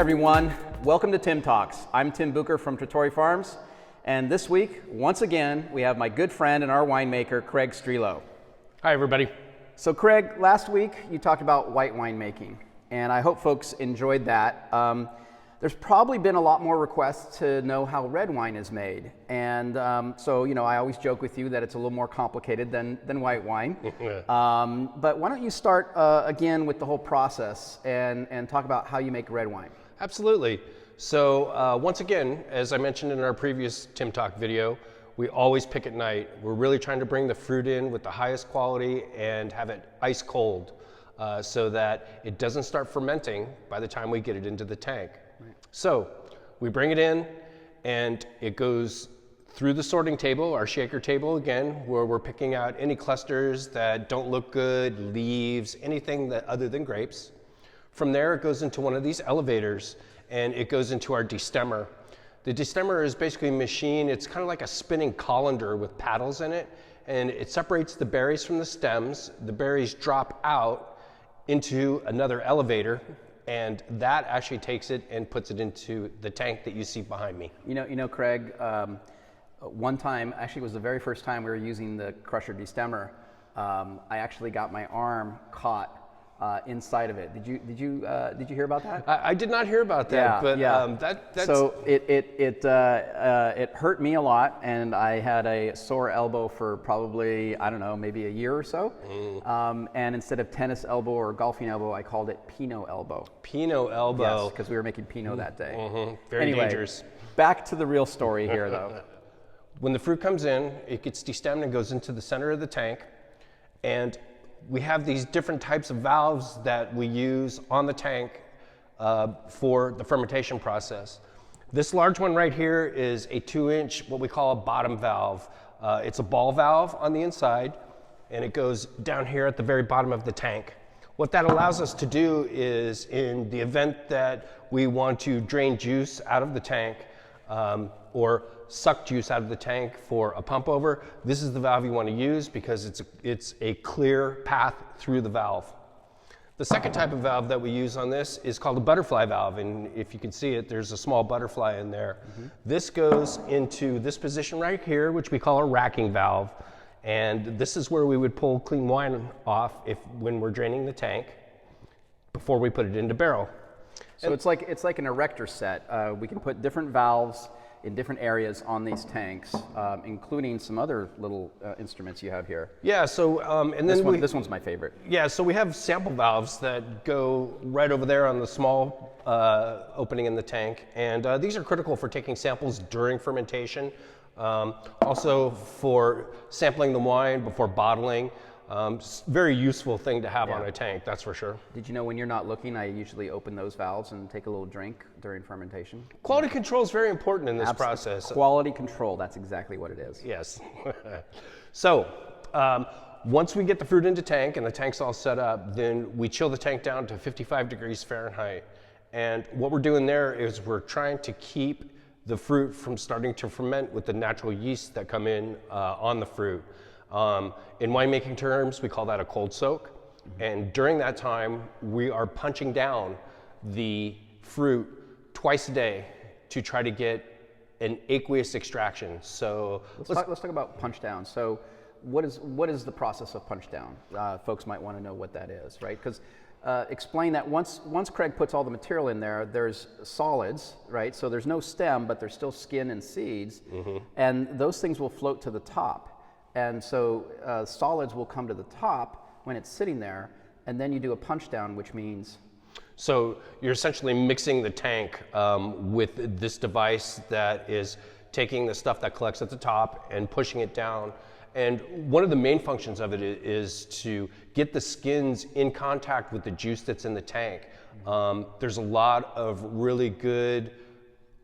everyone. Welcome to Tim Talks. I'm Tim Bucher from Trattori Farms, and this week, once again, we have my good friend and our winemaker, Craig Strelo. Hi, everybody. So Craig, last week you talked about white wine making, and I hope folks enjoyed that. There's probably been a lot more requests to know how red wine is made, and so I always joke with you that it's a little more complicated than white wine. But why don't you start again with the whole process and talk about how you make red wine? Absolutely. So once again, as I mentioned in our previous Tim Talk video, we always pick at night. We're really trying to bring the fruit in with the highest quality and have it ice cold so that it doesn't start fermenting by the time we get it into the tank. Right. So we bring it in and it goes through the sorting table, our shaker table again, where we're picking out any clusters that don't look good, leaves, anything that other than grapes. From there, it goes into one of these elevators and it goes into our destemmer. The destemmer is basically a machine. It's kind of like a spinning colander with paddles in it, and it separates the berries from the stems. The berries drop out into another elevator, and that actually takes it and puts it into the tank that you see behind me. You know, Craig, one time, actually it was the very first time we were using the crusher destemmer, I actually got my arm caught inside of it. Did you hear about that? I did not hear about that, that's... So it hurt me a lot, and I had a sore elbow for probably, I don't know, maybe a year or so. And instead of tennis elbow or golfing elbow, I called it Pinot elbow. Pinot elbow. Yes, because we were making Pinot that day. Very dangerous. Back to the real story here, though. When the fruit comes in, it gets destemmed and goes into the center of the tank, and we have these different types of valves that we use on the tank for the fermentation process. This large one right here is a 2-inch, what we call a bottom valve. It's a ball valve on the inside, and it goes down here at the very bottom of the tank. What that allows us to do is, in the event that we want to drain juice out of the tank, or suck juice out of the tank for a pump over, this is the valve you want to use because it's a clear path through the valve. The second type of valve that we use on this is called a butterfly valve, and if you can see it, there's a small butterfly in there. This goes into this position right here, which we call a racking valve, and this is where we would pull clean wine off when we're draining the tank before we put it into barrel. So it's like an erector set. We can put different valves in different areas on these tanks, including some other little instruments you have here. Yeah, so and then this one's my favorite. Yeah, so we have sample valves that go right over there on the small opening in the tank, and these are critical for taking samples during fermentation, also for sampling the wine before bottling. Very useful thing to have on a tank, that's for sure. Did you know when you're not looking, I usually open those valves and take a little drink during fermentation? Quality control is very important in this process. Quality control, that's exactly what it is. Yes. So, once we get the fruit into tank and the tank's all set up, then we chill the tank down to 55 degrees Fahrenheit. And what we're doing there is we're trying to keep the fruit from starting to ferment with the natural yeasts that come in on the fruit. In winemaking terms, we call that a cold soak. And during that time, we are punching down the fruit twice a day to try to get an aqueous extraction. So let's talk about punch down. So what is the process of punch down? Folks might want to know what that is, right? Because explain that once Craig puts all the material in there, there's solids, right? So there's no stem, but there's still skin and seeds, and those things will float to the top. And so solids will come to the top when it's sitting there, and then you do a punch down, which means? So you're essentially mixing the tank with this device that is taking the stuff that collects at the top and pushing it down. And one of the main functions of it is to get the skins in contact with the juice that's in the tank. There's a lot of really good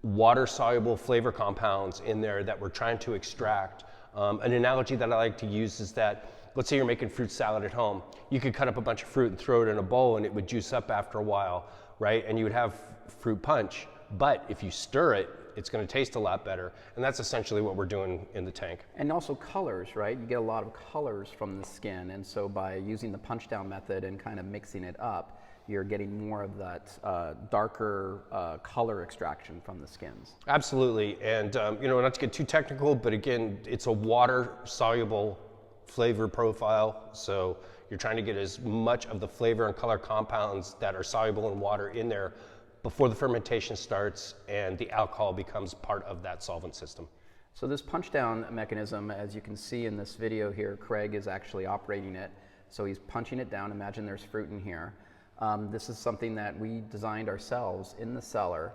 water-soluble flavor compounds in there that we're trying to extract. An analogy that I like to use is that, let's say you're making fruit salad at home. You could cut up a bunch of fruit and throw it in a bowl and it would juice up after a while, right? And you would have fruit punch. But if you stir it, it's going to taste a lot better, and that's essentially what we're doing in the tank. And also colors, right? You get a lot of colors from the skin, and so by using the punch down method and kind of mixing it up, you're getting more of that darker color extraction from the skins. Absolutely, and not to get too technical, but again, it's a water-soluble flavor profile, so you're trying to get as much of the flavor and color compounds that are soluble in water in there before the fermentation starts and the alcohol becomes part of that solvent system. So this punch down mechanism, as you can see in this video here, Craig is actually operating it. So he's punching it down. Imagine there's fruit in here. This is something that we designed ourselves in the cellar,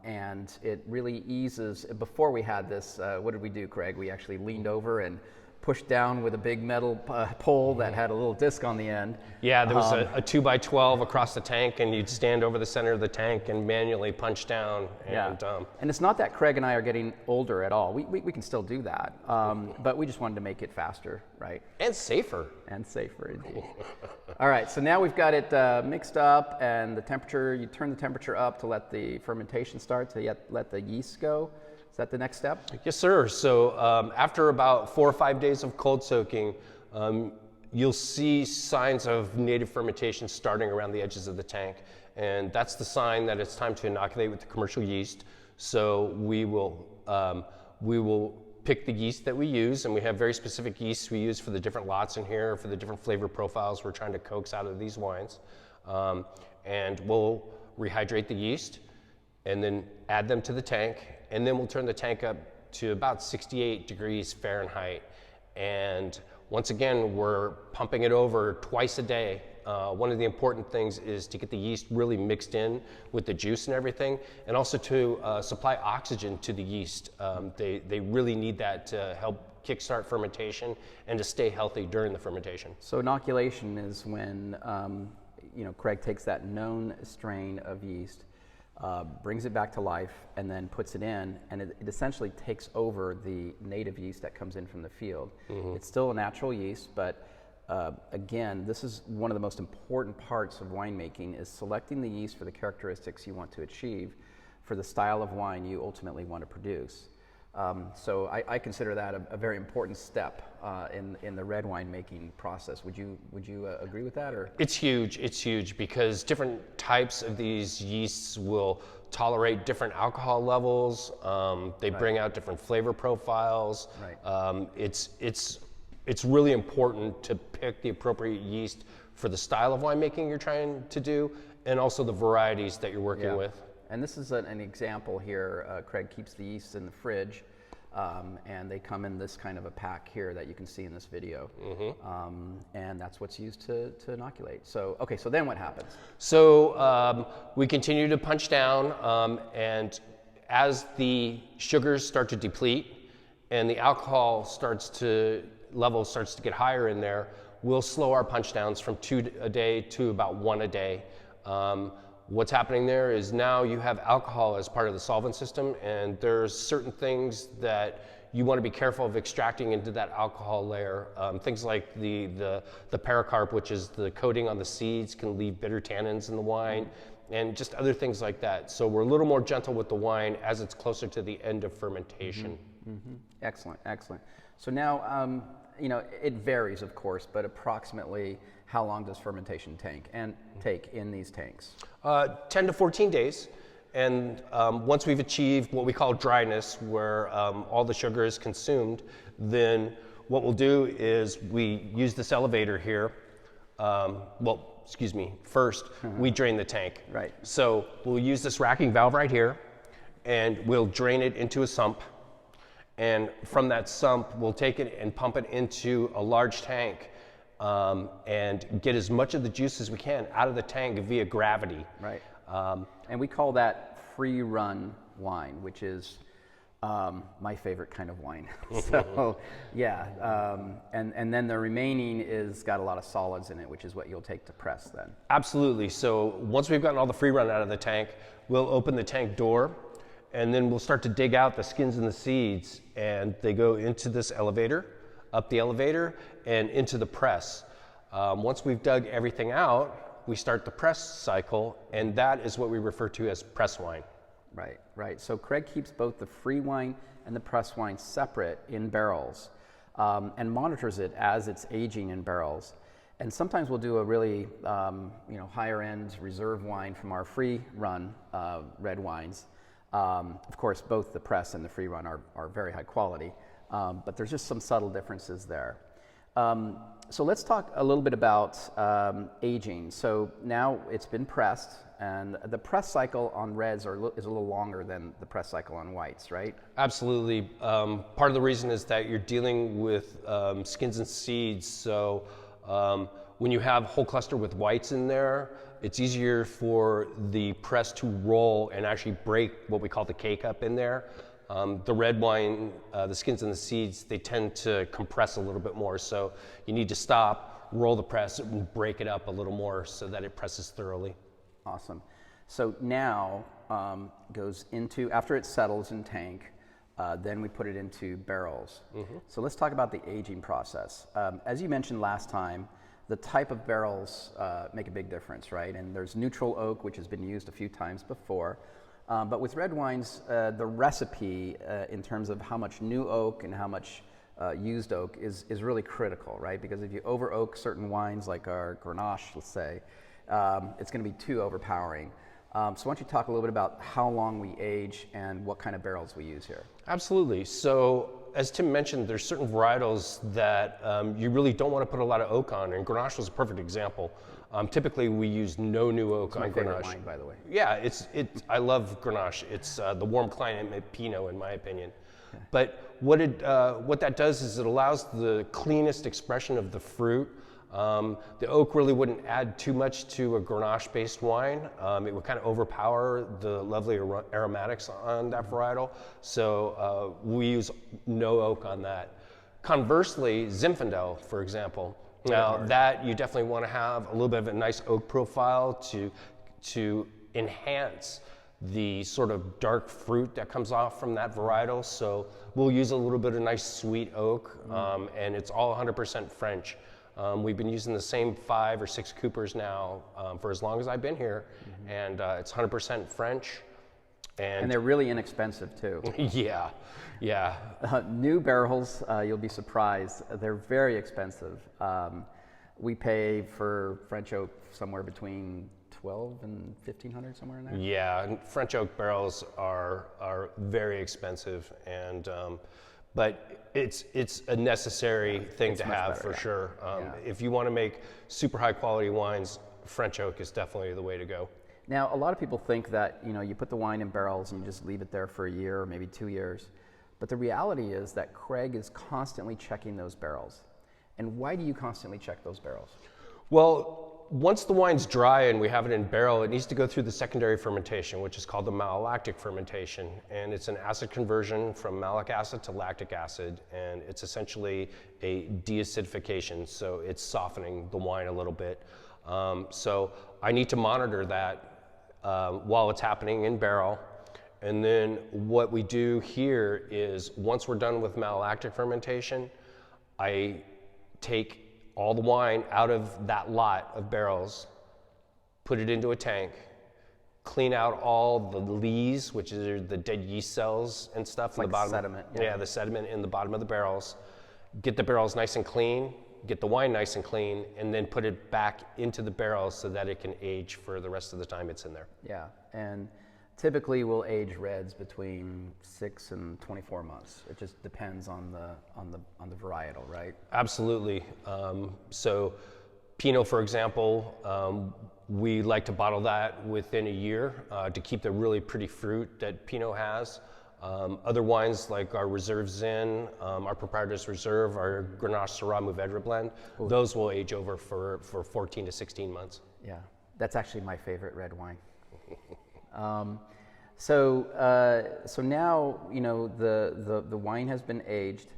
and it really eases. Before we had this, what did we do, Craig? We actually leaned over and pushed down with a big metal pole that had a little disc on the end. Yeah, there was a 2x12 across the tank, and you'd stand over the center of the tank and manually punch down. And, and it's not that Craig and I are getting older at all. We can still do that, but we just wanted to make it faster, right? And safer. And safer, indeed. All right, so now we've got it mixed up, and the temperature, you turn the temperature up to let the fermentation start, to let the yeast go. Is that the next step? Yes, sir. So after about 4 or 5 days of cold soaking, you'll see signs of native fermentation starting around the edges of the tank. And that's the sign that it's time to inoculate with the commercial yeast. So we will pick the yeast that we use, and we have very specific yeasts we use for the different lots in here, for the different flavor profiles we're trying to coax out of these wines. And we'll rehydrate the yeast and then add them to the tank. And then we'll turn the tank up to about 68 degrees Fahrenheit. And once again, we're pumping it over twice a day. One of the important things is to get the yeast really mixed in with the juice and everything, and also to supply oxygen to the yeast. They really need that to help kickstart fermentation and to stay healthy during the fermentation. So inoculation is when Craig takes that known strain of yeast, brings it back to life, and then puts it in, and it essentially takes over the native yeast that comes in from the field. Mm-hmm. It's still a natural yeast, but again, this is one of the most important parts of winemaking, is selecting the yeast for the characteristics you want to achieve for the style of wine you ultimately want to produce. So I consider that a very important step in the red wine making process. Would you agree with that? Or? It's huge. It's huge because different types of these yeasts will tolerate different alcohol levels. They bring out different flavor profiles. Right. It's really important to pick the appropriate yeast for the style of winemaking you're trying to do, and also the varieties that you're working with. And this is an example here. Craig keeps the yeast in the fridge, and they come in this kind of a pack here that you can see in this video. Mm-hmm. And that's what's used to inoculate. So, okay, so then what happens? So we continue to punch down, and as the sugars start to deplete and the alcohol level starts to get higher in there, we'll slow our punch downs from 2 a day to about 1 a day. What's happening there is now you have alcohol as part of the solvent system, and there's certain things that you want to be careful of extracting into that alcohol layer. Things like the pericarp, which is the coating on the seeds, can leave bitter tannins in the wine, and just other things like that. So we're a little more gentle with the wine as it's closer to the end of fermentation. Mm-hmm. Mm-hmm. Excellent, excellent. So now, it varies, of course, but approximately how long does fermentation take in these tanks? 10 to 14 days. And once we've achieved what we call dryness, where all the sugar is consumed, then what we'll do is we use this elevator here. First, we drain the tank. Right. So we'll use this racking valve right here, and we'll drain it into a sump. And from that sump, we'll take it and pump it into a large tank, and get as much of the juice as we can out of the tank via gravity. Right. And we call that free run wine, which is my favorite kind of wine. So yeah, and then the remaining is got a lot of solids in it, which is what you'll take to press then. Absolutely. So once we've gotten all the free run out of the tank, we'll open the tank door, and then we'll start to dig out the skins and the seeds, and they go into this elevator, up the elevator, and into the press. Once we've dug everything out, we start the press cycle, and that is what we refer to as press wine. Right, right. So Craig keeps both the free wine and the pressed wine separate in barrels, and monitors it as it's aging in barrels. And sometimes we'll do a really higher end reserve wine from our free run red wines. Of course, both the press and the free run are very high quality, but there's just some subtle differences there. So let's talk a little bit about aging. So now it's been pressed, and the press cycle on reds is a little longer than the press cycle on whites, right? Absolutely. Part of the reason is that you're dealing with skins and seeds. So when you have whole cluster with whites in there, it's easier for the press to roll and actually break what we call the K-cup in there. The red wine, the skins and the seeds, they tend to compress a little bit more. So you need to stop, roll the press, and break it up a little more so that it presses thoroughly. Awesome. So now goes into, after it settles in tank, then we put it into barrels. So let's talk about the aging process. As you mentioned last time, the type of barrels make a big difference, right? And there's neutral oak, which has been used a few times before. But with red wines, the recipe in terms of how much new oak and how much used oak is really critical, right? Because if you over oak certain wines, like our Grenache, let's say, it's going to be too overpowering. So why don't you talk a little bit about how long we age and what kind of barrels we use here? Absolutely. So as Tim mentioned, there's certain varietals that you really don't want to put a lot of oak on, and Grenache was a perfect example. Typically, we use no new oak on Grenache. It's my favorite wine, by the way. Yeah, I love Grenache. It's the warm climate Pinot, in my opinion. Okay. But what that does is it allows the cleanest expression of the fruit. The oak really wouldn't add too much to a Grenache-based wine. It would kind of overpower the lovely aromatics on that varietal. So we use no oak on that. Conversely, Zinfandel, for example, now that you definitely want to have a little bit of a nice oak profile to enhance the sort of dark fruit that comes off from that varietal. So we'll use a little bit of nice sweet oak, and it's all 100% French. We've been using the same 5 or 6 coopers now for as long as I've been here, and it's 100% French. And they're really inexpensive too. Yeah, yeah. New barrels, you'll be surprised, they're very expensive. We pay for French oak somewhere between $1,200 and $1,500, somewhere in there. Yeah, and French oak barrels are very expensive, and but it's a necessary thing to have for sure. If you want to make super high quality wines, French oak is definitely the way to go. Now, a lot of people think that you put the wine in barrels and you just leave it there for a year or maybe 2 years. But the reality is that Craig is constantly checking those barrels. And why do you constantly check those barrels? Well, once the wine's dry and we have it in barrel, it needs to go through the secondary fermentation, which is called the malolactic fermentation. And it's an acid conversion from malic acid to lactic acid. And it's essentially a deacidification. So it's softening the wine a little bit. So I need to monitor that while it's happening in barrel. And then what we do here is once we're done with malolactic fermentation, I take all the wine out of that lot of barrels, put it into a tank, clean out all the lees, which are the dead yeast cells and stuff in the bottom. Sediment. Yeah, the sediment in the bottom of the barrels. Get the barrels nice and clean, get the wine nice and clean, and then put it back into the barrels so that it can age for the rest of the time it's in there. Yeah, and typically we'll age reds between 6 and 24 months. It just depends on the varietal, right? Absolutely. So Pinot, for example, we like to bottle that within a year to keep the really pretty fruit that Pinot has. Other wines like our Reserve Zin, our Proprietor's Reserve, our Grenache Syrah Mourvèdre blend, those will age over for 14 to 16 months. Yeah, that's actually my favorite red wine. So now the wine has been aged.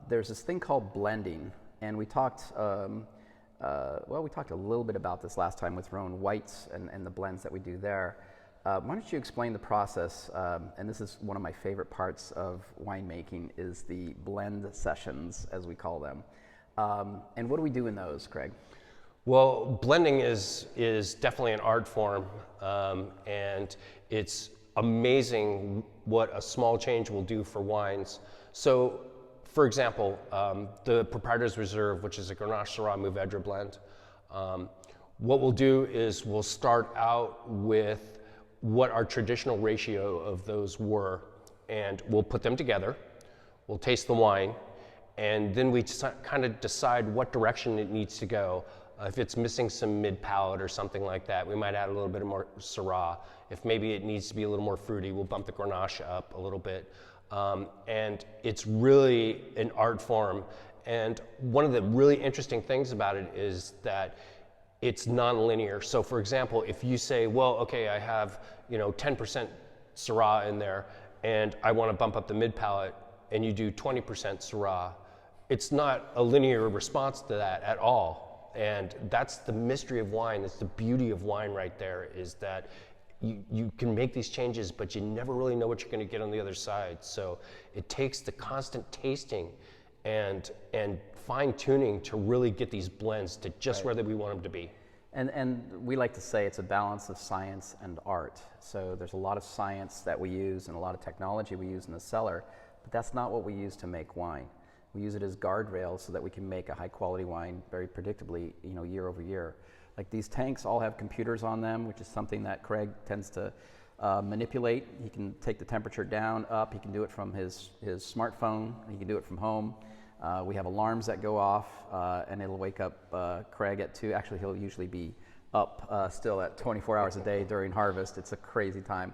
There's this thing called blending, and we talked a little bit about this last time with Rhone whites and the blends that we do there. Why don't you explain the process? And this is one of my favorite parts of winemaking is the blend sessions, as we call them. And what do we do in those, Craig? Well, blending is definitely an art form, and it's amazing what a small change will do for wines. So, for example, the Proprietor's Reserve, which is a Grenache Syrah Mourvèdre blend, what we'll do is we'll start out with what our traditional ratio of those were, and we'll put them together, we'll taste the wine, and then we kind of decide what direction it needs to go. If it's missing some mid-palate or something like that, we might add a little bit more Syrah. If maybe it needs to be a little more fruity, we'll bump the Grenache up a little bit. And it's really an art form. And one of the really interesting things about it is that it's non-linear. So for example, if you say, well, okay, I have 10% Syrah in there, and I want to bump up the mid-palate, and you do 20% Syrah, it's not a linear response to that at all. And that's the mystery of wine. That's the beauty of wine right there, is that you can make these changes, but you never really know what you're going to get on the other side. So it takes the constant tasting and fine tuning to really get these blends to just where we want them to be. And we like to say it's a balance of science and art. So there's a lot of science that we use and a lot of technology we use in the cellar, but that's not what we use to make wine. We use it as guardrails so that we can make a high quality wine very predictably, year over year. Like these tanks all have computers on them, which is something that Craig tends to manipulate. He can take the temperature down, up. He can do it from his smartphone. He can do it from home. We have alarms that go off, and it'll wake up Craig at 2. Actually, he'll usually be up still at 24 hours a day during harvest. It's a crazy time.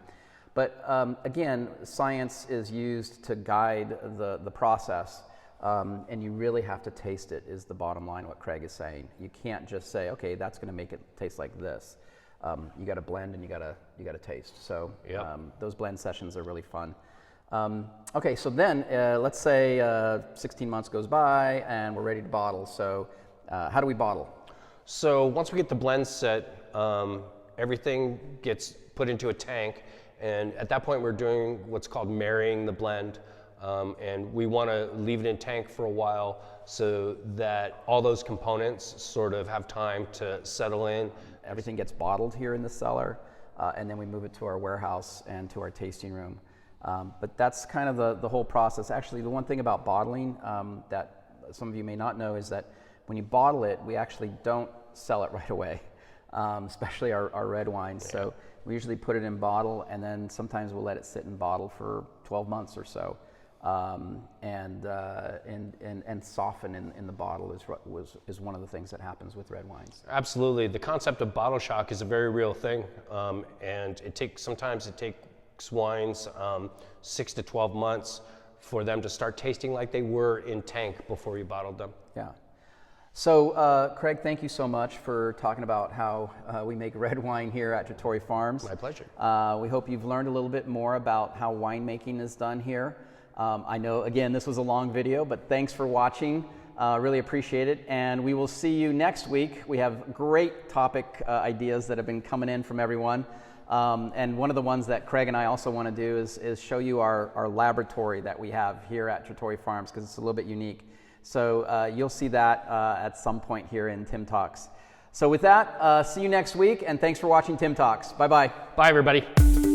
But again, science is used to guide the process. And you really have to taste it, is the bottom line, what Craig is saying. You can't just say, okay, that's going to make it taste like this. You got to blend and you got to taste. So those blend sessions are really fun. Okay, so then let's say 16 months goes by and we're ready to bottle. So how do we bottle? So once we get the blend set, everything gets put into a tank, and at that point we're doing what's called marrying the blend. And we want to leave it in tank for a while so that all those components sort of have time to settle in. Everything gets bottled here in the cellar, and then we move it to our warehouse and to our tasting room. But that's kind of the whole process. Actually, the one thing about bottling that some of you may not know is that when you bottle it, we actually don't sell it right away, especially our red wines. So we usually put it in bottle, and then sometimes we'll let it sit in bottle for 12 months or so. And soften in the bottle is one of the things that happens with red wines. Absolutely. The concept of bottle shock is a very real thing, and sometimes it takes wines 6 to 12 months for them to start tasting like they were in tank before you bottled them. Yeah. So, Craig, thank you so much for talking about how we make red wine here at Trattori Farms. My pleasure. We hope you've learned a little bit more about how winemaking is done here. I know, again, this was a long video, but thanks for watching. Really appreciate it. And we will see you next week. We have great topic ideas that have been coming in from everyone. And one of the ones that Craig and I also want to do is show you our laboratory that we have here at Trattori Farms, because it's a little bit unique. So you'll see that at some point here in Tim Talks. So with that, see you next week, and thanks for watching Tim Talks. Bye-bye. Bye, everybody.